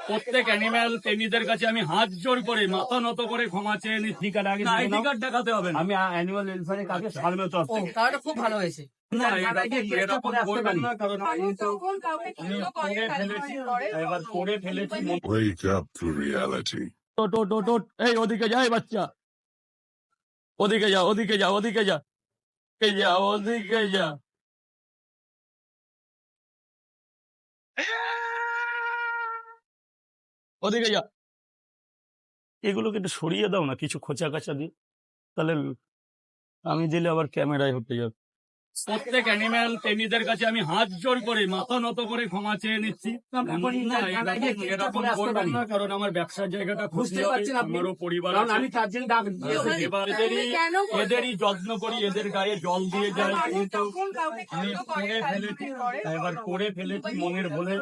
প্রত্যেক অ্যানিম্যাল প্রেমীদের কাছে আমি হাত জোর করে মাথা নত করে ক্ষমা চেয়ে নিচ্ছি। আইডি কার্ড দেখাতে হবে না। আমি অ্যানিমাল ওয়েলফেয়ারের কাছে সার্ভে ও তাহলে খুব ভালো হয়েছে। না, এরকম করবেন না, কারণ আমি তো এবার করে ফেলেছি। Wake up to reality. টোট এই ওদিকে যা, এই বাচ্চা ওদিকে যা, ওদিকে যা, ওদিকে যা, ওদিকে যা। ওদিকে যা। এগুলোকে একটু সরিয়ে দাও না, কিছু খোঁচা কাচা দিয়ে, তাহলে আমি দিলে আবার ক্যামেরায় হতে যাবে। প্রত্যেক অ্যানিম্যাল প্রেমীদের কাছে আমি হাত জোর করে মাথা নত করে ক্ষমা চেয়ে নিচ্ছি। এরকম করবেন না, কারণ আমার ব্যবসার জায়গাটা খুঁজতে পারছি না, আমারও পরিবার আছে। আমি তার জন্য এবার এদেরই যত্ন করি, এদের গায়ে জল দিয়ে যাই। আমি করে ফেলেছি, এবার করে ফেলেছি মনের ভুলে।